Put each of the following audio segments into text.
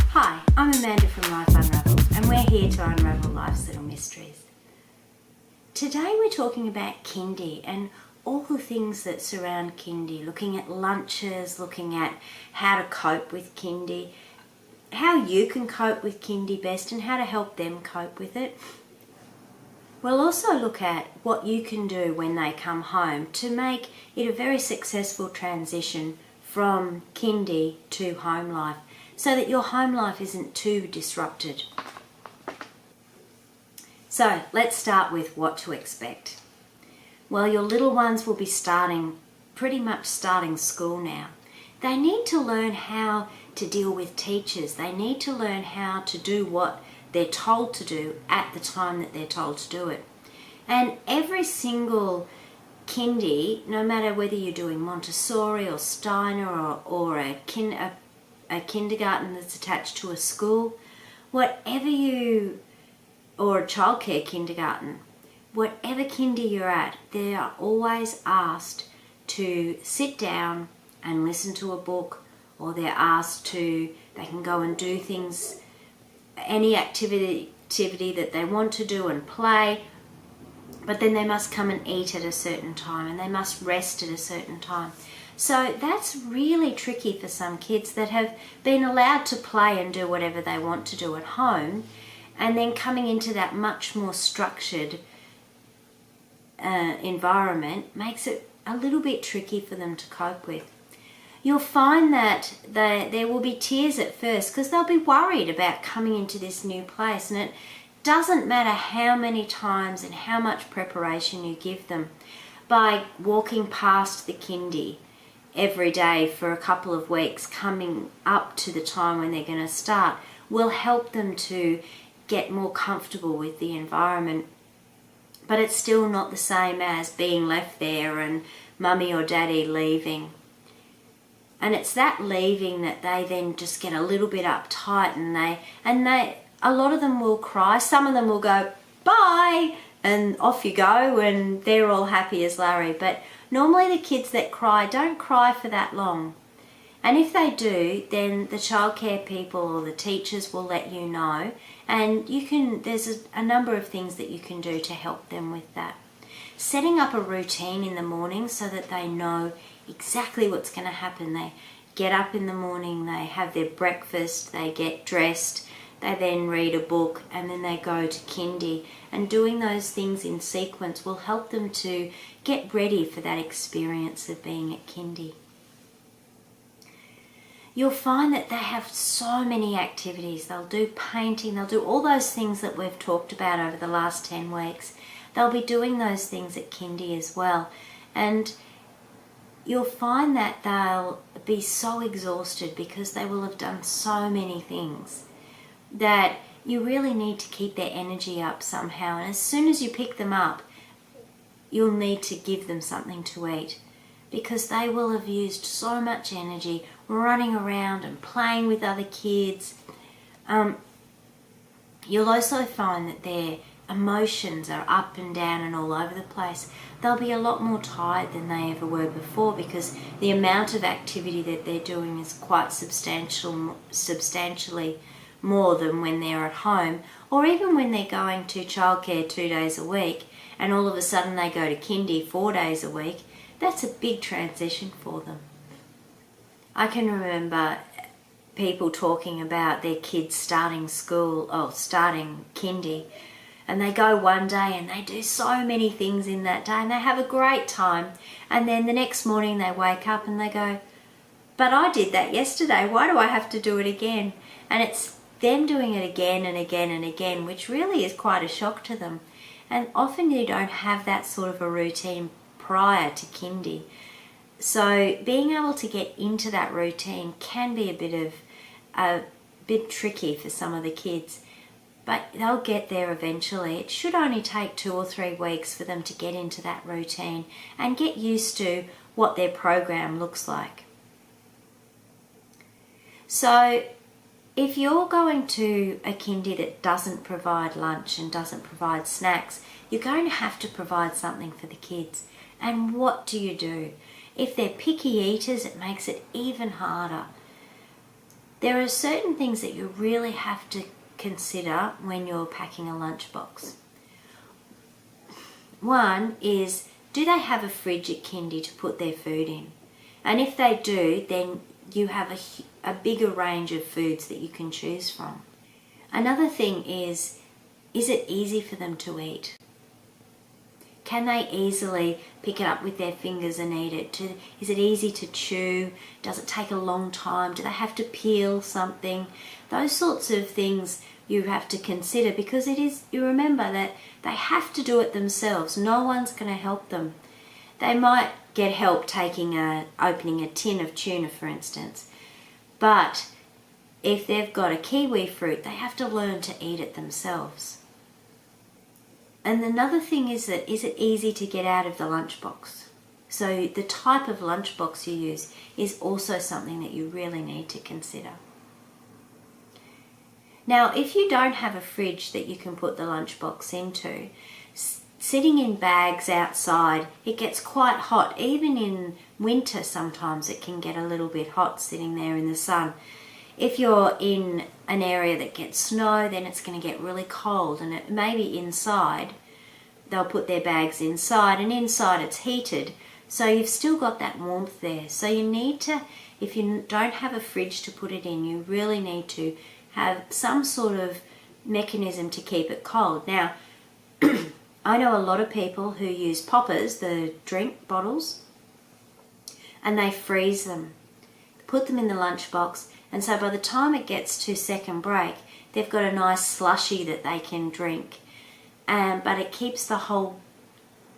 Hi, I'm Amanda from Life Unravelled, and we're here to unravel life's little mysteries. Today we're talking about Kindy and all the things that surround Kindy, looking at lunches, looking at how to cope with Kindy, how you can cope with Kindy best and how to help them cope with it. We'll also look at what you can do when they come home to make it a very successful transition from Kindy to home life, so that your home life isn't too disrupted. So let's start with what to expect. Well, your little ones will be pretty much starting school now. They need to learn how to deal with teachers. They need to learn how to do what they're told to do at the time that they're told to do it. And every single Kindy, no matter whether you're doing Montessori or Steiner or a kindergarten that's attached to a school, or a childcare kindergarten, whatever Kindy you're at, they are always asked to sit down and listen to a book, or they can go and do things, any activity that they want to do and play, but then they must come and eat at a certain time and they must rest at a certain time. So that's really tricky for some kids that have been allowed to play and do whatever they want to do at home, and then coming into that much more structured environment makes it a little bit tricky for them to cope with. You'll find that there will be tears at first because they'll be worried about coming into this new place, and it doesn't matter how many times and how much preparation you give them. By walking past the Kindy every day for a couple of weeks, coming up to the time when they're going to start, will help them to get more comfortable with the environment. But it's still not the same as being left there and mummy or daddy leaving. And it's that leaving that they then just get a little bit uptight, and a lot of them will cry. Some of them will go, bye, and off you go, and they're all happy as Larry. But normally the kids that cry don't cry for that long. And if they do, then the childcare people or the teachers will let you know, and there's a number of things that you can do to help them with that. Setting up a routine in the morning so that they know exactly what's going to happen. They get up in the morning, they have their breakfast, they get dressed, they then read a book, and then they go to Kindy. And doing those things in sequence will help them to get ready for that experience of being at Kindy. You'll find that they have so many activities. They'll do painting, they'll do all those things that we've talked about over the last 10 weeks. They'll be doing those things at Kindy as well. And you'll find that they'll be so exhausted because they will have done so many things that you really need to keep their energy up somehow. And as soon as you pick them up, you'll need to give them something to eat, because they will have used so much energy running around and playing with other kids. You'll also find that their emotions are up and down and all over the place. They'll be a lot more tired than they ever were before, because the amount of activity that they're doing is quite substantially more than when they're at home, or even when they're going to childcare 2 days a week and all of a sudden they go to Kindy 4 days a week. That's a big transition for them. I can remember people talking about their kids starting Kindy, and they go one day and they do so many things in that day and they have a great time, and then the next morning they wake up and they go, but I did that yesterday, why do I have to do it again? And it's them doing it again and again and again, which really is quite a shock to them. And often you don't have that sort of a routine prior to Kindy. So being able to get into that routine can be a bit tricky for some of the kids, but they'll get there eventually. It should only take 2 or 3 weeks for them to get into that routine and get used to what their program looks like. So if you're going to a Kindy that doesn't provide lunch and doesn't provide snacks, you're going to have to provide something for the kids. And what do you do? If they're picky eaters, it makes it even harder. There are certain things that you really have to consider when you're packing a lunchbox. One is, do they have a fridge at Kindy to put their food in? And if they do, then you have a bigger range of foods that you can choose from. Another thing is it easy for them to eat? Can they easily pick it up with their fingers and eat it? Is it easy to chew? Does it take a long time? Do they have to peel something? Those sorts of things you have to consider, because you remember that they have to do it themselves. No one's going to help them. They might get help opening a tin of tuna, for instance. But if they've got a kiwi fruit, they have to learn to eat it themselves. And another thing is it easy to get out of the lunchbox? So the type of lunchbox you use is also something that you really need to consider. Now, if you don't have a fridge that you can put the lunchbox into, sitting in bags outside, it gets quite hot. Even in winter, sometimes it can get a little bit hot sitting there in the sun. If you're in an area that gets snow, then it's going to get really cold, and it maybe inside, they'll put their bags inside, and inside it's heated, so you've still got that warmth there. So you need to, if you don't have a fridge to put it in, you really need to have some sort of mechanism to keep it cold. Now, I know a lot of people who use poppers, the drink bottles, and they freeze them, put them in the lunchbox, and so by the time it gets to second break, they've got a nice slushy that they can drink. But it keeps the whole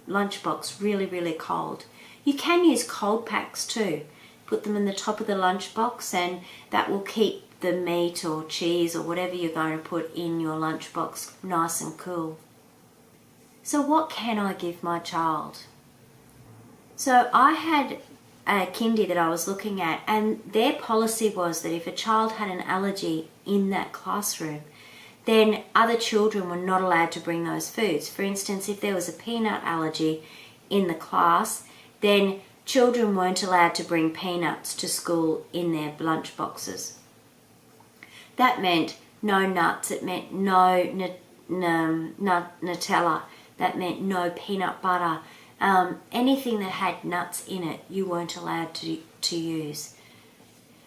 lunchbox really, really cold. You can use cold packs too. Put them in the top of the lunchbox, and that will keep the meat or cheese or whatever you're going to put in your lunchbox nice and cool. So what can I give my child? So I had a Kindy that I was looking at, and their policy was that if a child had an allergy in that classroom, then other children were not allowed to bring those foods. For instance, if there was a peanut allergy in the class, then children weren't allowed to bring peanuts to school in their lunch boxes. That meant no nuts, it meant no Nutella, that meant no peanut butter. Anything that had nuts in it, you weren't allowed to use.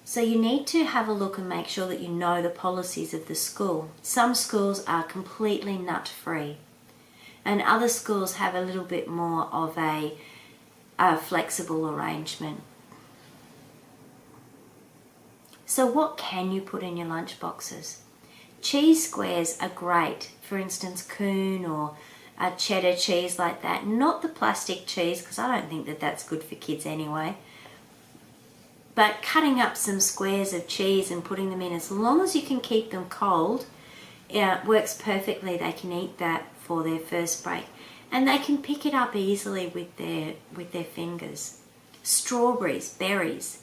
So you need to have a look and make sure that you know the policies of the school. Some schools are completely nut-free, and other schools have a little bit more of a flexible arrangement. So what can you put in your lunch boxes? Cheese squares are great. For instance, Coon or a cheddar cheese like that. Not the plastic cheese, because I don't think that that's good for kids anyway. But cutting up some squares of cheese and putting them in, as long as you can keep them cold, it works perfectly. They can eat that for their first break, and they can pick it up easily with their fingers. Strawberries, berries,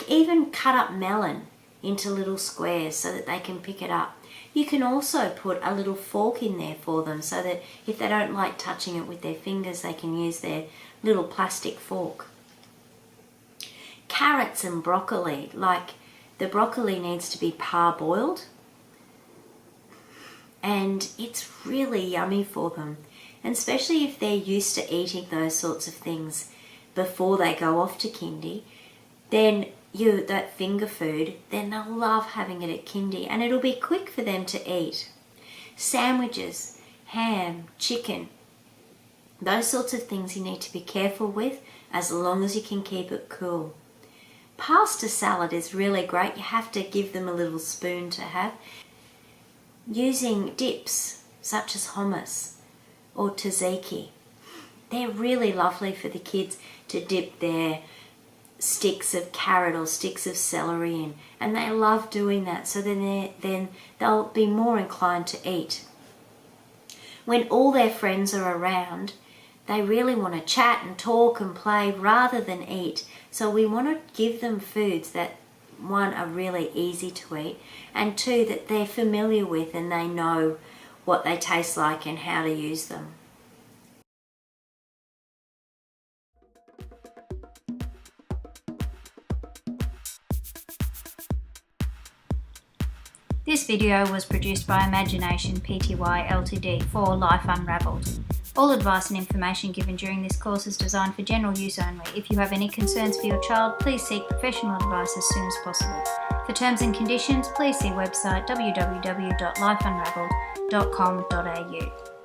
even cut up melon into little squares so that they can pick it up. You can also put a little fork in there for them so that if they don't like touching it with their fingers, they can use their little plastic fork. Carrots and broccoli, like the broccoli needs to be parboiled, and it's really yummy for them. And especially if they're used to eating those sorts of things before they go off to Kindy, then that finger food, then they'll love having it at Kindy, and it'll be quick for them to eat. Sandwiches, ham, chicken, those sorts of things you need to be careful with, as long as you can keep it cool. Pasta salad is really great. You have to give them a little spoon to have. Using dips such as hummus or tzatziki, they're really lovely for the kids to dip their sticks of carrot or sticks of celery in, and they love doing that, so then they'll be more inclined to eat. When all their friends are around, they really want to chat and talk and play rather than eat. So we want to give them foods that, one, are really easy to eat, and two, that they're familiar with and they know what they taste like and how to use them. This video was produced by Imagination Pty Ltd for Life Unravelled. All advice and information given during this course is designed for general use only. If you have any concerns for your child, please seek professional advice as soon as possible. For terms and conditions, please see website www.lifeunravelled.com.au.